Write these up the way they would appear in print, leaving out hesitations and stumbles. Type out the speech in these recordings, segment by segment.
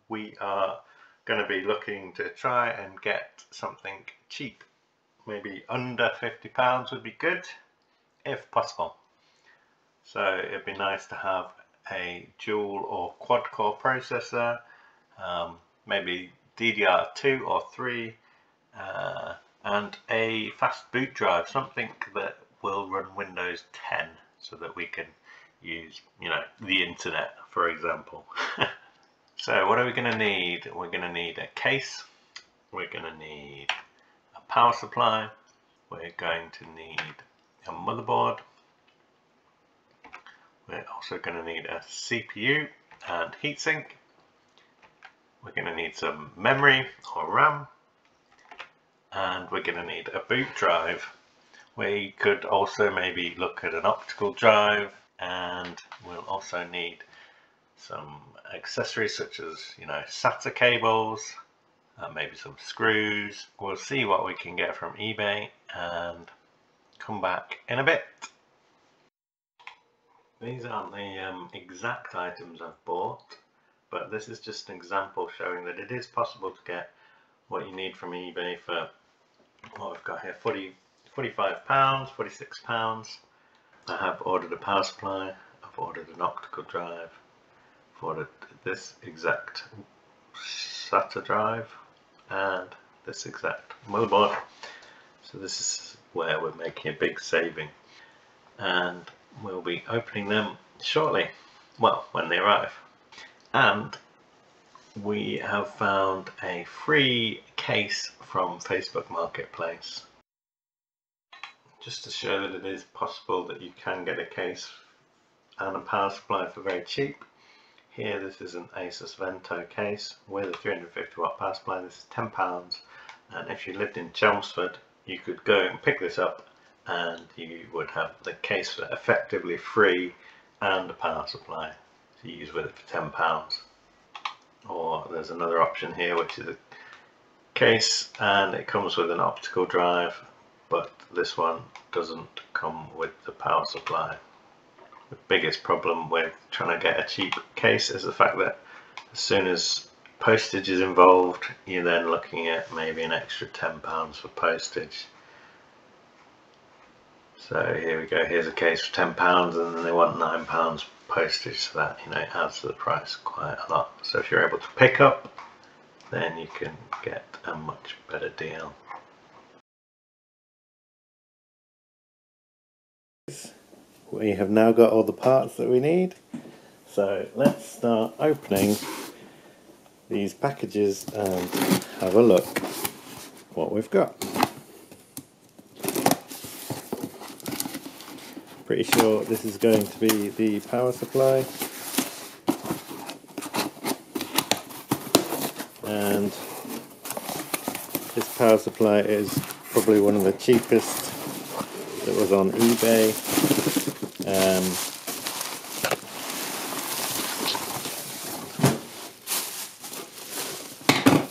we are going to be looking to try and get something cheap. Maybe under £50 would be good, if possible. So it'd be nice to have a dual or quad core processor, maybe DDR2 or 3, and a fast boot drive, something that will run Windows 10 so that we can use, the internet, for example. So what are we going to need? We're going to need a case, we're going to need a power supply, we're going to need a motherboard, we're also going to need a CPU and heatsink, we're going to need some memory or RAM, and we're going to need a boot drive. We could also maybe look at an optical drive, and we'll also need some accessories such as SATA cables, maybe some screws. We'll see what we can get from eBay and come back in a bit. These aren't the exact items I've bought, but this is just an example showing that it is possible to get what you need from eBay for what we've got here, £45, £46. I have ordered a power supply, I've ordered an optical drive, I've ordered this exact SATA drive and this exact motherboard. So this is where we're making a big saving, and we'll be opening them shortly, well, when they arrive. And we have found a free case from Facebook Marketplace. Just to show that it is possible that you can get a case and a power supply for very cheap. Here, this is an Asus Vento case with a 350 watt power supply. This is £10, and if you lived in Chelmsford, you could go and pick this up and you would have the case for effectively free and a power supply to use with it for £10. Or there's another option here, which is a case and it comes with an optical drive, but this one doesn't come with the power supply. The biggest problem with trying to get a cheap case is the fact that as soon as postage is involved, you're then looking at maybe an extra £10 for postage. So here we go, here's a case for £10 and then they want £9 postage, so that adds to the price quite a lot. So if you're able to pick up, then you can get a much better deal. We have now got all the parts that we need, so let's start opening these packages and have a look what we've got. Pretty sure this is going to be the power supply, and this power supply is probably one of the cheapest that was on eBay.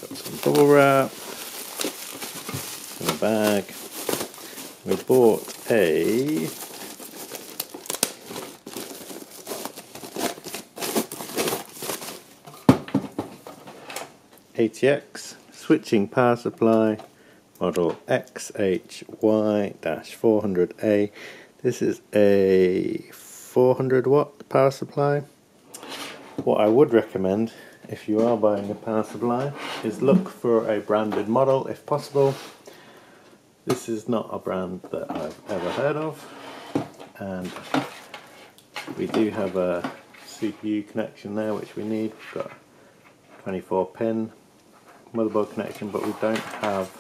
Got some bubble wrap in a bag. We bought a ATX switching power supply, model XHY-400A. This is a 400 watt power supply. What I would recommend if you are buying a power supply is look for a branded model if possible. This is not a brand that I've ever heard of, and we do have a CPU connection there which we need. We've got 24 pin motherboard connection, but we don't have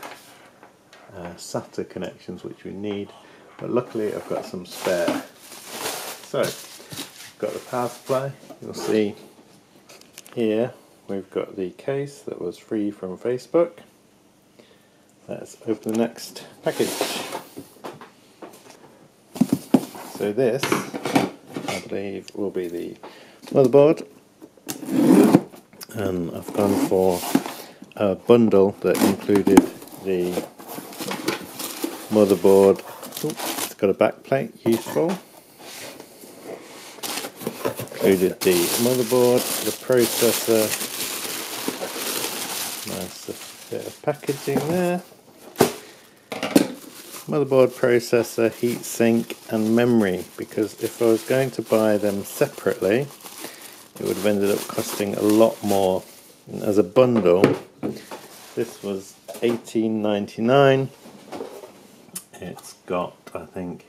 SATA connections which we need, but luckily I've got some spare. So I've got the power supply. You'll see here we've got the case that was free from Facebook. Let's open the next package. So this, I believe, will be the motherboard, and I've gone for a bundle that included the motherboard. It's got a back plate, useful. Included the motherboard, the processor, Nice bit of packaging there. Motherboard, processor, heatsink and memory, because if I was going to buy them separately it would have ended up costing a lot more. And as a bundle this was $18.99. It's got, I think,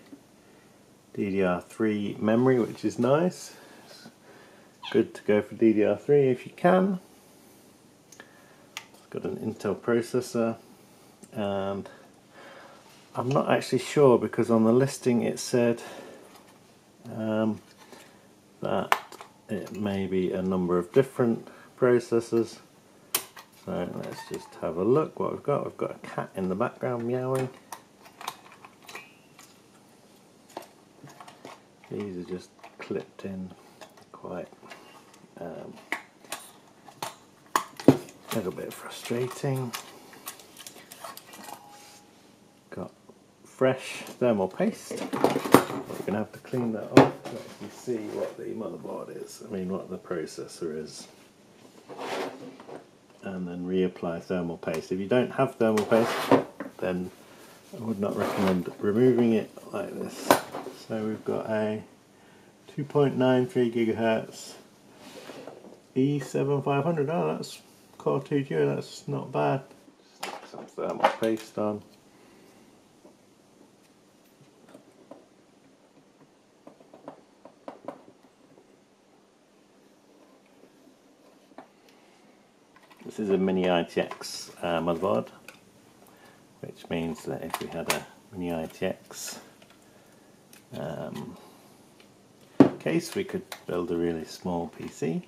DDR3 memory, which is nice. It's good to go for DDR3 if you can. It's got an Intel processor, and I'm not actually sure because on the listing it said that it may be a number of different processors. So let's just have a look what we've got. We've got a cat in the background meowing. These are just clipped in quite a little bit frustrating. Got fresh thermal paste. We're going to have to clean that off to actually see what the motherboard is, what the processor is. And then reapply thermal paste. If you don't have thermal paste, then I would not recommend removing it like this. So we've got a 2.93 gigahertz E7500. Oh, that's Core 2 Duo, that's not bad. Just stick some thermal paste on. This is a mini ITX motherboard, which means that if we had a mini ITX case we could build a really small PC.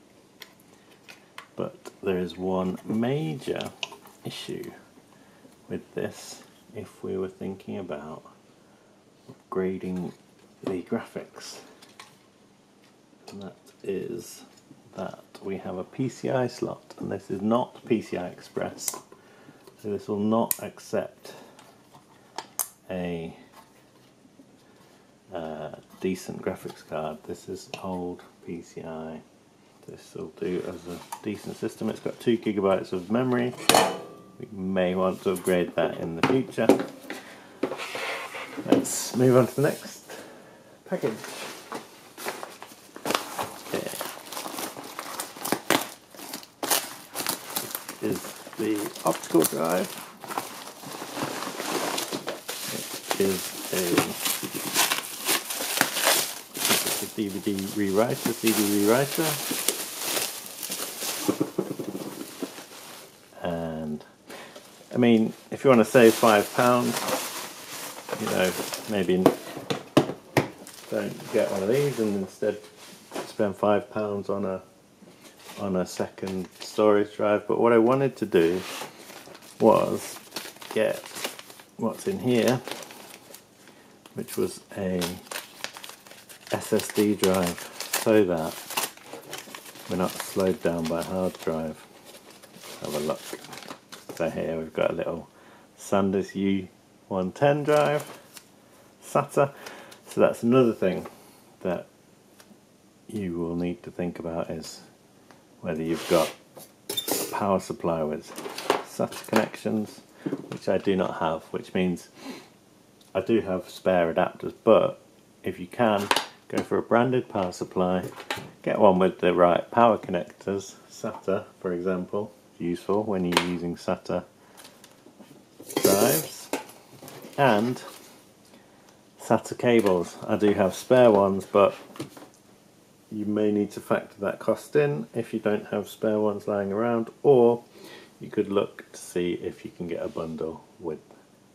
But there is one major issue with this if we were thinking about upgrading the graphics, and that is that we have a PCI slot, and this is not PCI Express, so this will not accept a decent graphics card. This is old PCI. This will do as a decent system. It's got 2 gigabytes of memory. We may want to upgrade that in the future. Let's move on to the next package. Is the optical drive. It is a DVD rewriter, CD rewriter, and if you want to save £5, maybe don't get one of these and instead spend £5 on a second storage drive. But what I wanted to do was get what's in here, which was a SSD drive, so that we're not slowed down by hard drive. Let's have a look. So here we've got a little SanDisk U110 drive, SATA. So that's another thing that you will need to think about, is whether you've got a power supply with SATA connections, which I do not have, which means I do have spare adapters, but if you can, go for a branded power supply, get one with the right power connectors. SATA, for example, is useful when you're using SATA drives, and SATA cables. I do have spare ones, but you may need to factor that cost in if you don't have spare ones lying around, or you could look to see if you can get a bundle with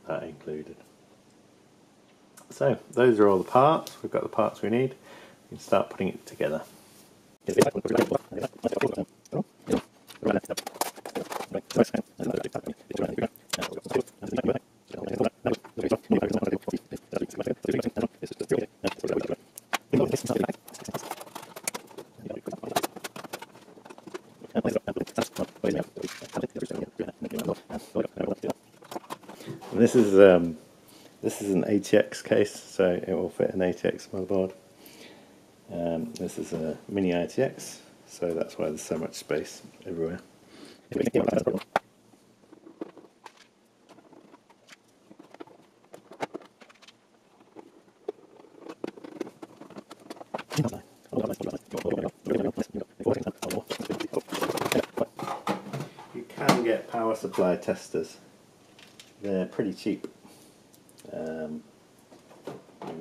that included. So those are all the parts. We've got the parts we need. We can start putting it together. This is an ATX case, so it will fit an ATX motherboard. This is a mini ITX, so that's why there's so much space everywhere. get power supply testers. They're pretty cheap, maybe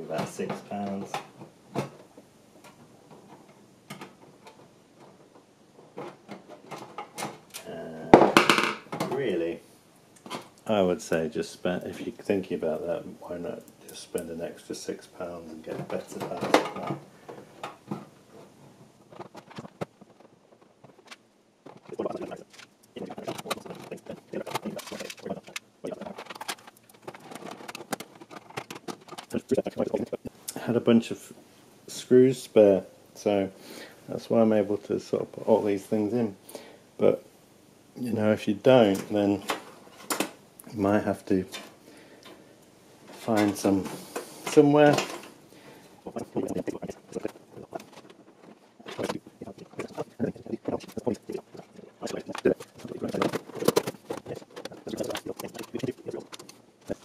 about £6. Really, I would say just spend, if you're thinking about that, why not just spend an extra £6 and get a better power supply. I had a bunch of screws spare, so that's why I'm able to sort of put all these things in. But you know, if you don't, then you might have to find somewhere.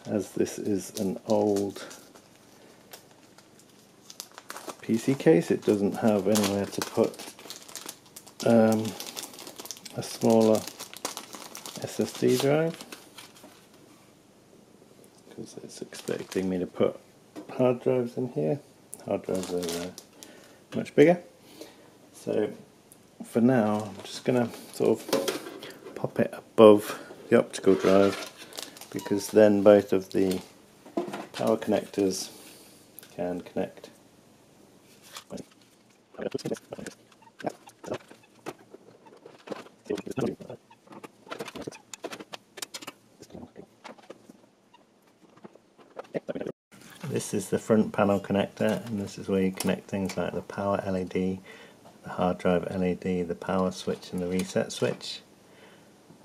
As this is an old PC case, it doesn't have anywhere to put a smaller SSD drive, because it's expecting me to put hard drives in here. Hard drives are much bigger. So for now, I'm just going to sort of pop it above the optical drive, because then both of the power connectors can connect. This is the front panel connector, and this is where you connect things like the power LED, the hard drive LED, the power switch and the reset switch.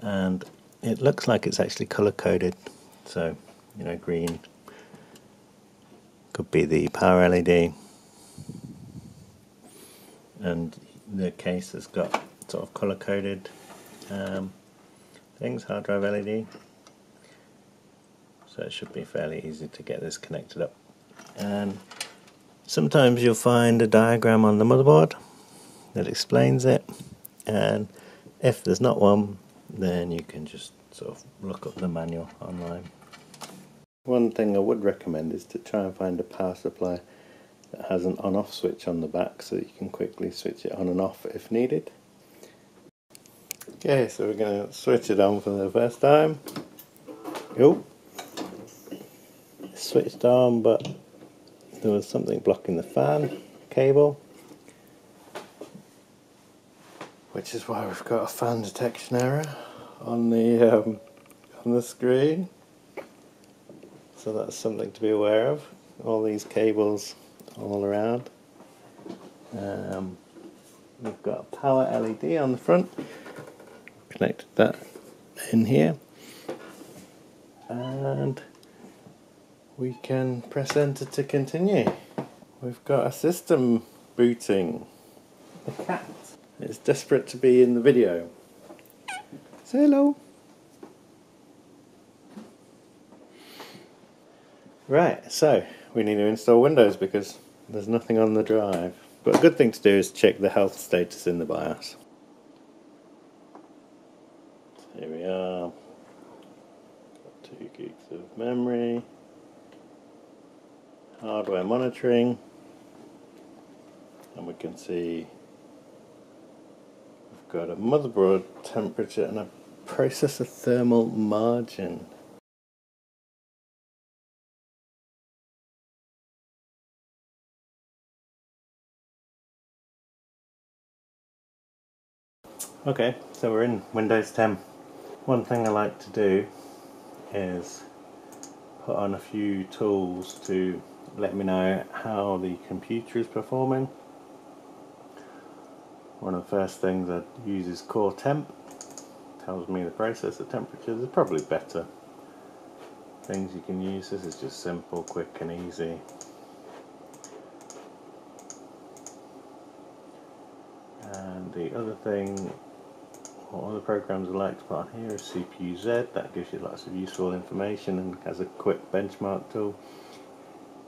And it looks like it's actually color coded, so you know, green could be the power LED, and the case has got sort of color coded things, hard drive LED. So it should be fairly easy to get this connected up. And sometimes you'll find a diagram on the motherboard that explains it, and if there's not one, then you can just sort of look up the manual online. One thing I would recommend is to try and find a power supply that has an on-off switch on the back, so that you can quickly switch it on and off if needed. Okay, so we're going to switch it on for the first time. Oh, switched on, but there was something blocking the fan cable, which is why we've got a fan detection error on the screen. So that's something to be aware of. All these cables all around. We've got a power LED on the front. Connected that in here, and we can press enter to continue. We've got a system booting. The cat is desperate to be in the video. Say hello. Right, so we need to install Windows because there's nothing on the drive. But a good thing to do is check the health status in the BIOS. Here we are. Got 2 gigs of memory. Hardware monitoring. And we can see we've got a motherboard temperature and a processor thermal margin. Okay, so we're in Windows 10. One thing I like to do is put on a few tools to let me know how the computer is performing. One of the first things I use is Core Temp. Tells me the processor temperature. There's probably better things you can use. This is just simple, quick and easy. And the other thing, what other programs I like to put on here is CPU-Z. That gives you lots of useful information and has a quick benchmark tool.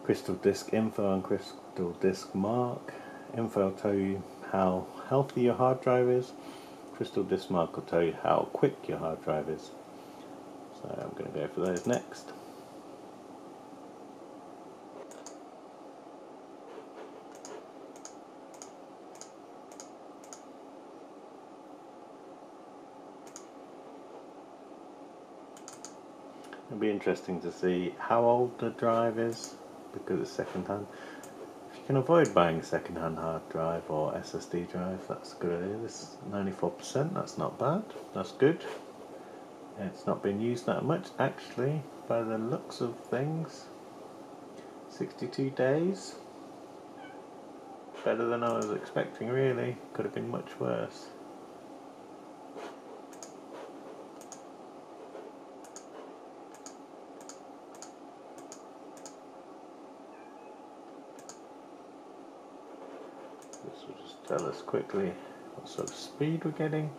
Crystal Disk Info and Crystal Disk Mark. Info will tell you how healthy your hard drive is crystal disk mark will tell you how quick your hard drive is. So I'm going to go for those next. It'll be interesting to see how old the drive is, because it's second hand. If you can avoid buying a second hand hard drive or SSD drive, that's a good idea. This is 94%, that's not bad, that's good. It's not been used that much actually, by the looks of things. 62 days. Better than I was expecting really, could have been much worse. This will just tell us quickly what sort of speed we're getting.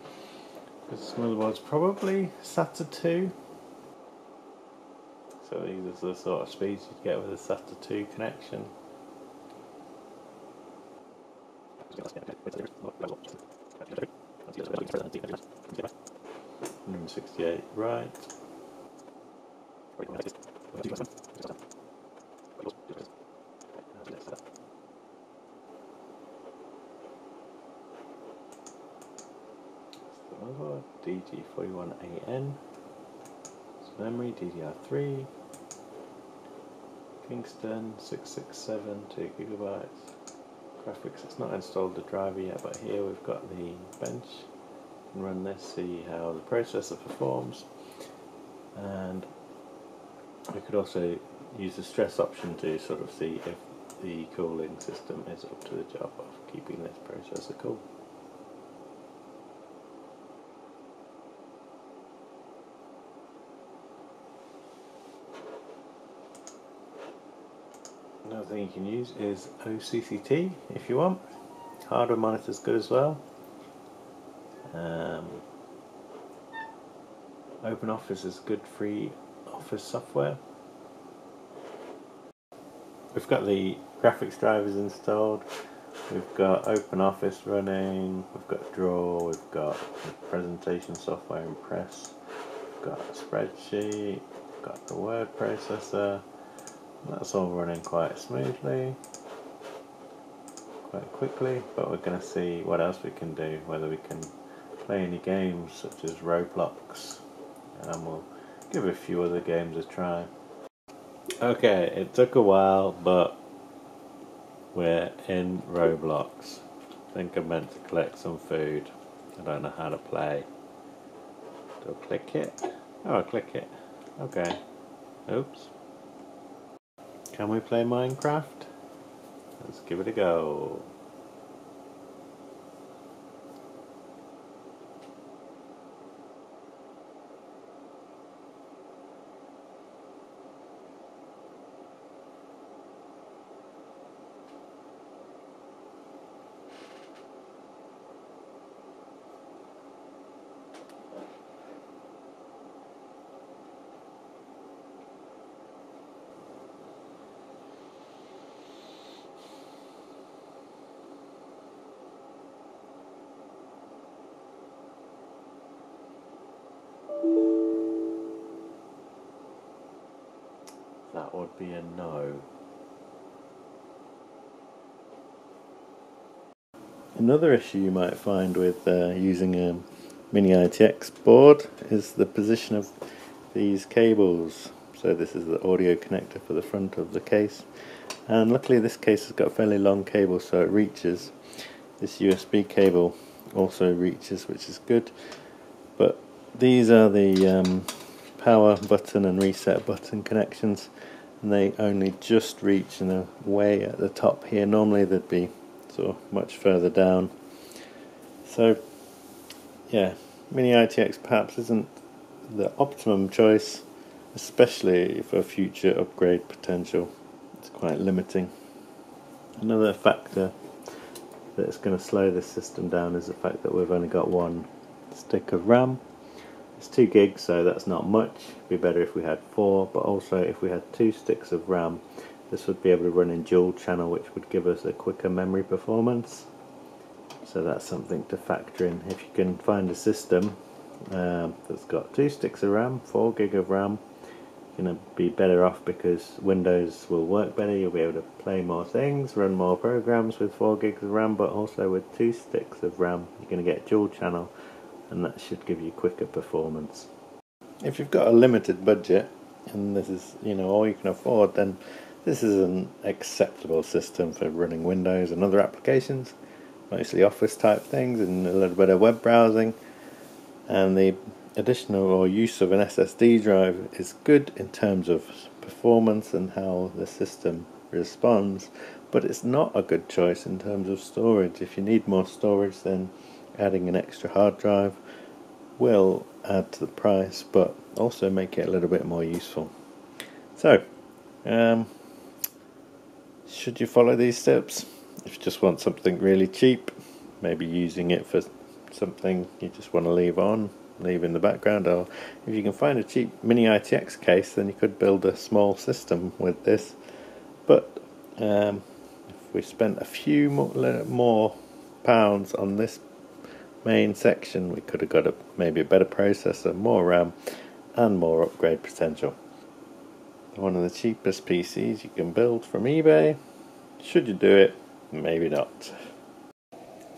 This motherboard's probably SATA 2. So these are the sort of speeds you'd get with a SATA 2 connection. 168, right. DG41AN, memory DDR3, Kingston 667, 2 GB. Graphics, it's not installed the driver yet, but here we've got the bench. You can run this, see how the processor performs, and we could also use the stress option to sort of see if the cooling system is up to the job of keeping this processor cool. Another thing you can use is OCCT if you want. Hardware monitor's good as well. OpenOffice is good free office software. We've got the graphics drivers installed. We've got OpenOffice running. We've got Draw. We've got presentation software, Impress. We've got a spreadsheet. We've got the word processor. That's all running quite smoothly, quite quickly, but we're going to see what else we can do, whether we can play any games such as Roblox, and we'll give a few other games a try. Okay, it took a while, but we're in Roblox. I think I'm meant to collect some food. I don't know how to play. Do I click it? Oh, I click it. Okay. Oops. Can we play Minecraft? Let's give it a go. That would be a no. Another issue you might find with using a mini ITX board is the position of these cables. So this is the audio connector for the front of the case, and luckily this case has got a fairly long cable, so it reaches. This USB cable also reaches, which is good, but these are the power button and reset button connections, and they only just reach in a way at the top here. Normally they'd be sort of much further down. So yeah, mini ITX perhaps isn't the optimum choice, especially for future upgrade potential. It's quite limiting. Another factor that's going to slow this system down is the fact that we've only got one stick of RAM. It's 2 gigs, so that's not much. It'd be better if we had 4, but also if we had 2 sticks of RAM, this would be able to run in dual channel, which would give us a quicker memory performance. So that's something to factor in. If you can find a system that's got 2 sticks of RAM, 4 gig of RAM, you're going to be better off because Windows will work better. You'll be able to play more things, run more programs with 4 gigs of RAM, but also with 2 sticks of RAM you're going to get dual channel, and that should give you quicker performance. If you've got a limited budget and this is all you can afford, then this is an acceptable system for running Windows and other applications, mostly office type things and a little bit of web browsing. And the additional or use of an SSD drive is good in terms of performance and how the system responds, but it's not a good choice in terms of storage. If you need more storage, then adding an extra hard drive will add to the price, but also make it a little bit more useful. So, should you follow these steps? If you just want something really cheap, maybe using it for something you just want to leave in the background, or if you can find a cheap mini ITX case, then you could build a small system with this. But if we spent a few more pounds on this main section, we could have got maybe a better processor, more RAM, and more upgrade potential. One of the cheapest PCs you can build from eBay. Should you do it? Maybe not.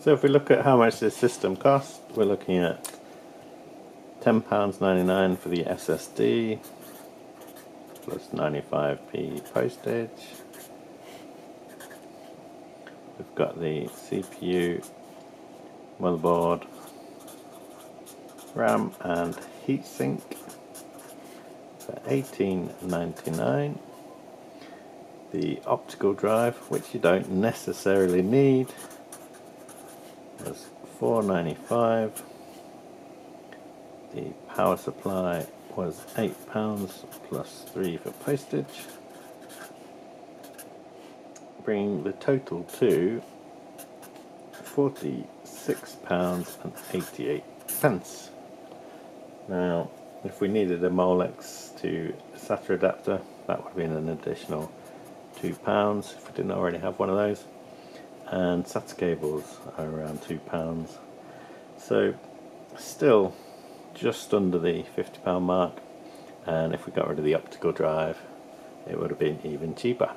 So if we look at how much this system costs, we're looking at £10.99 for the SSD, plus 95p postage. We've got the CPU, motherboard, RAM and heatsink for £18.99. The optical drive, which you don't necessarily need, was £4.95. The power supply was £8 plus 3 for postage, bringing the total to £46.88. Now, if we needed a Molex to SATA adapter, that would have been an additional £2 if we didn't already have one of those, and SATA cables are around £2, so still just under the £50 mark. And if we got rid of the optical drive, it would have been even cheaper.